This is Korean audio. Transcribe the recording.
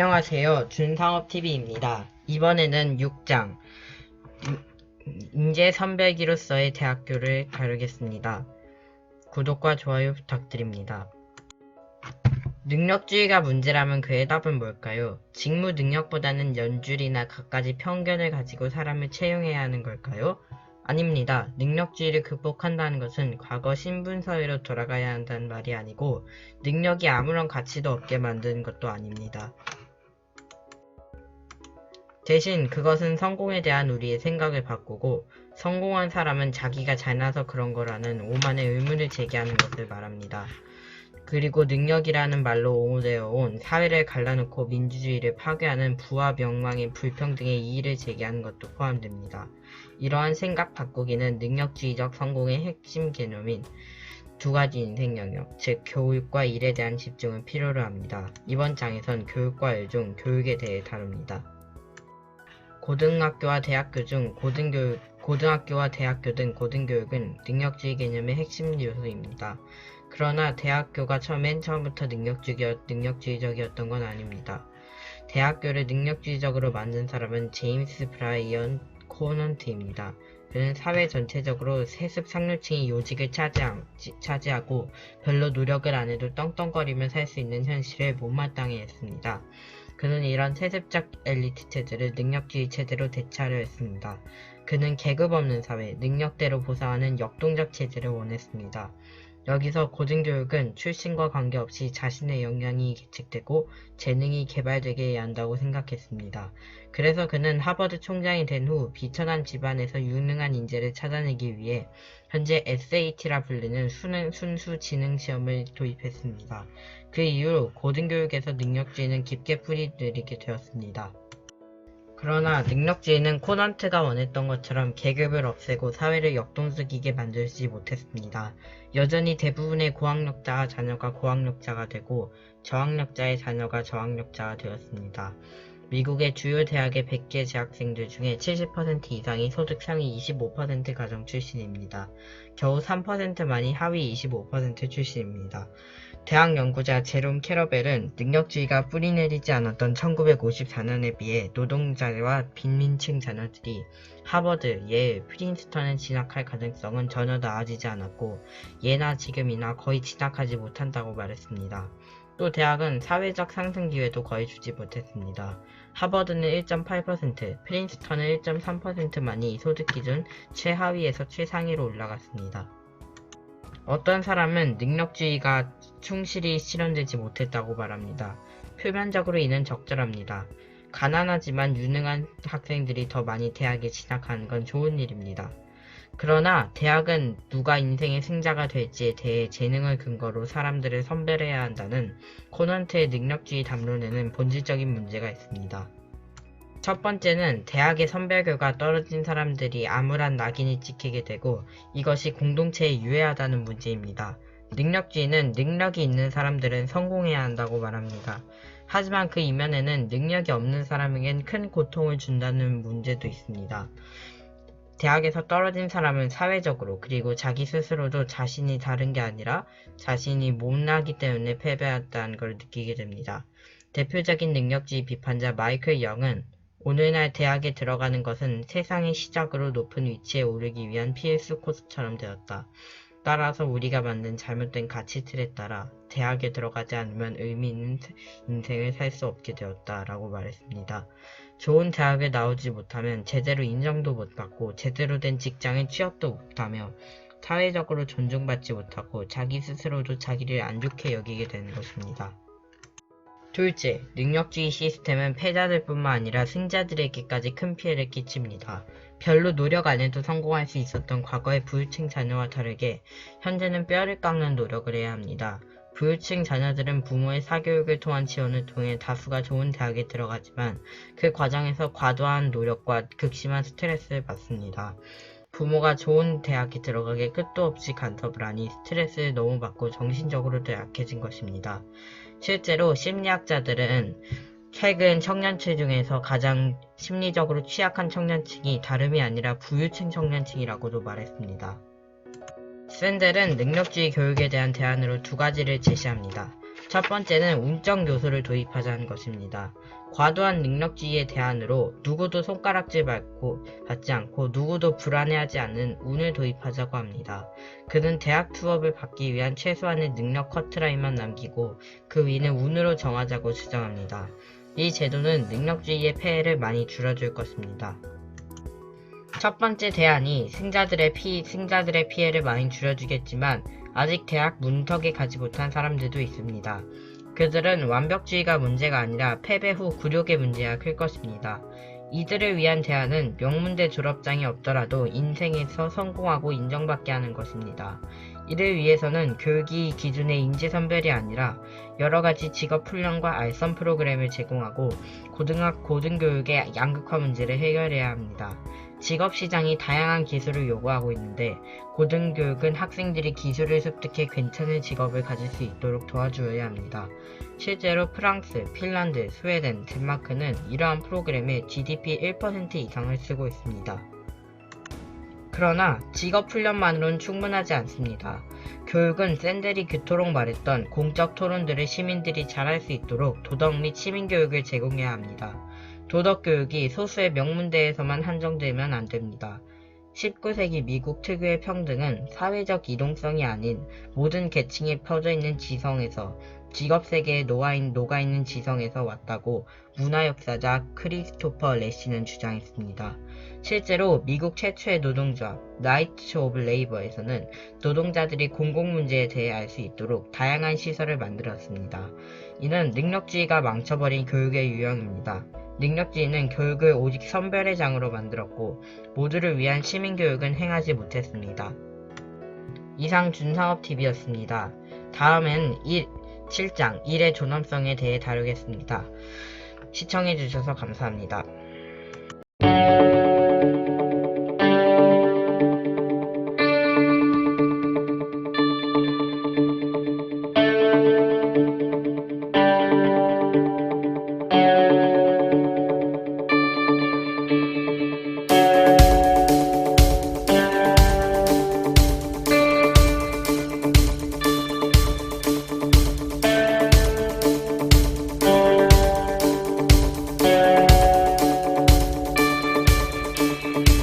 안녕하세요. 준상업TV입니다. 이번에는 6장 인재 선별기로서의 대학교를 다루겠습니다. 구독과 좋아요 부탁드립니다. 능력주의가 문제라면 그의 답은 뭘까요? 직무 능력보다는 연줄이나 갖가지 편견을 가지고 사람을 채용해야 하는 걸까요? 아닙니다. 능력주의를 극복한다는 것은 과거 신분사회로 돌아가야 한다는 말이 아니고 능력이 아무런 가치도 없게 만드는 것도 아닙니다. 대신 그것은 성공에 대한 우리의 생각을 바꾸고 성공한 사람은 자기가 잘나서 그런 거라는 오만의 의문을 제기하는 것을 말합니다. 그리고 능력이라는 말로 옹호되어 온 사회를 갈라놓고 민주주의를 파괴하는 부와 명망의 불평등의 이의를 제기하는 것도 포함됩니다. 이러한 생각 바꾸기는 능력주의적 성공의 핵심 개념인 두 가지 인생 영역, 즉 교육과 일에 대한 집중을 필요로 합니다. 이번 장에선 교육과 일 중 교육에 대해 다룹니다. 고등학교와 대학교 중 고등학교와 대학교 등 고등교육은 능력주의 개념의 핵심 요소입니다. 그러나 대학교가 맨 처음부터 능력주의적이었던 건 아닙니다. 대학교를 능력주의적으로 만든 사람은 제임스 브라이언 코넌트입니다. 그는 사회 전체적으로 세습 상류층이 요직을 차지하고 별로 노력을 안 해도 떵떵거리며 살 수 있는 현실을 못마땅해 했습니다. 그는 이런 세습적 엘리트 체제를 능력주의 체제로 대체하려 했습니다. 그는 계급 없는 사회, 능력대로 보상하는 역동적 체제를 원했습니다. 여기서 고등교육은 출신과 관계없이 자신의 역량이 계측되고 재능이 개발되게 해야 한다고 생각했습니다. 그래서 그는 하버드 총장이 된 후 비천한 집안에서 유능한 인재를 찾아내기 위해 현재 SAT라 불리는 순수 지능 시험을 도입했습니다. 그 이후 고등교육에서 능력주의는 깊게 뿌리내리게 되었습니다. 그러나 능력주의는 코넌트가 원했던 것처럼 계급을 없애고 사회를 역동적이게 만들지 못했습니다. 여전히 대부분의 고학력자 자녀가 고학력자가 되고 저학력자의 자녀가 저학력자가 되었습니다. 미국의 주요 대학의 100개 재학생들 중에 70% 이상이 소득 상위 25% 가정 출신입니다. 겨우 3%만이 하위 25% 출신입니다. 대학 연구자 제롬 캐러벨은 능력주의가 뿌리내리지 않았던 1954년에 비해 노동자와 빈민층 자녀들이 하버드, 예일, 프린스턴에 진학할 가능성은 전혀 나아지지 않았고 예나 지금이나 거의 진학하지 못한다고 말했습니다. 또 대학은 사회적 상승 기회도 거의 주지 못했습니다. 하버드는 1.8%, 프린스턴은 1.3%만이 소득 기준 최하위에서 최상위로 올라갔습니다. 어떤 사람은 능력주의가 충실히 실현되지 못했다고 말합니다. 표면적으로 이는 적절합니다. 가난하지만 유능한 학생들이 더 많이 대학에 진학하는 건 좋은 일입니다. 그러나 대학은 누가 인생의 승자가 될지에 대해 재능을 근거로 사람들을 선별해야 한다는 코넌트의 능력주의 담론에는 본질적인 문제가 있습니다. 첫 번째는 대학의 선별 결과 떨어진 사람들이 암울한 낙인이 찍히게 되고 이것이 공동체에 유해하다는 문제입니다. 능력주의는 능력이 있는 사람들은 성공해야 한다고 말합니다. 하지만 그 이면에는 능력이 없는 사람에겐 큰 고통을 준다는 문제도 있습니다. 대학에서 떨어진 사람은 사회적으로 그리고 자기 스스로도 자신이 다른 게 아니라 자신이 못나기 때문에 패배했다는 걸 느끼게 됩니다. 대표적인 능력주의 비판자 마이클 영은 오늘날 대학에 들어가는 것은 세상의 시작으로 높은 위치에 오르기 위한 필수 코스처럼 되었다. 따라서 우리가 만든 잘못된 가치 틀에 따라 대학에 들어가지 않으면 의미 있는 인생을 살 수 없게 되었다 라고 말했습니다. 좋은 대학에 나오지 못하면 제대로 인정도 못 받고 제대로 된 직장에 취업도 못하며 사회적으로 존중받지 못하고 자기 스스로도 자기를 안 좋게 여기게 되는 것입니다. 둘째, 능력주의 시스템은 패자들 뿐만 아니라 승자들에게까지 큰 피해를 끼칩니다. 별로 노력 안 해도 성공할 수 있었던 과거의 부유층 자녀와 다르게 현재는 뼈를 깎는 노력을 해야 합니다. 부유층 자녀들은 부모의 사교육을 통한 지원을 통해 다수가 좋은 대학에 들어가지만 그 과정에서 과도한 노력과 극심한 스트레스를 받습니다. 부모가 좋은 대학에 들어가게 끝도 없이 간섭을 하니 스트레스를 너무 받고 정신적으로도 약해진 것입니다. 실제로 심리학자들은 최근 청년층 중에서 가장 심리적으로 취약한 청년층이 다름이 아니라 부유층 청년층이라고도 말했습니다. 샌델은 능력주의 교육에 대한 대안으로 두 가지를 제시합니다. 첫 번째는 운적 요소를 도입하자는 것입니다. 과도한 능력주의의 대안으로 누구도 손가락질 받지 않고 누구도 불안해하지 않는 운을 도입하자고 합니다. 그는 대학 투업을 받기 위한 최소한의 능력 커트라인만 남기고 그 위는 운으로 정하자고 주장합니다. 이 제도는 능력주의의 폐해를 많이 줄여줄 것입니다. 첫 번째 대안이 승자들의 피해를 많이 줄여주겠지만 아직 대학 문턱에 가지 못한 사람들도 있습니다. 그들은 완벽주의가 문제가 아니라 패배 후 굴욕의 문제가 클 것입니다. 이들을 위한 대안은 명문대 졸업장이 없더라도 인생에서 성공하고 인정받게 하는 것입니다. 이를 위해서는 교육이 기준의 인지선별이 아니라 여러가지 직업훈련과 알선 프로그램을 제공하고 고등교육의 양극화 문제를 해결해야 합니다. 직업시장이 다양한 기술을 요구하고 있는데 고등교육은 학생들이 기술을 습득해 괜찮은 직업을 가질 수 있도록 도와주어야 합니다. 실제로 프랑스, 핀란드, 스웨덴, 덴마크는 이러한 프로그램에 GDP 1% 이상을 쓰고 있습니다. 그러나 직업훈련만으로는 충분하지 않습니다. 교육은 샌델이 그토록 말했던 공적 토론들을 시민들이 잘할 수 있도록 도덕 및 시민교육을 제공해야 합니다. 도덕교육이 소수의 명문대에서만 한정되면 안됩니다. 19세기 미국 특유의 평등은 사회적 이동성이 아닌 모든 계층에 퍼져있는 지성에서 직업세계에 녹아있는 지성에서 왔다고 문화역사자 크리스토퍼 레시는 주장했습니다. 실제로 미국 최초의 노동조합 나이츠 오브 레이버에서는 노동자들이 공공문제에 대해 알 수 있도록 다양한 시설을 만들었습니다. 이는 능력주의가 망쳐버린 교육의 유형입니다. 능력주의는 교육을 오직 선별의 장으로 만들었고 모두를 위한 시민교육은 행하지 못했습니다. 이상 준상업TV였습니다. 다음엔 7장 일의 존엄성에 대해 다루겠습니다. 시청해주셔서 감사합니다.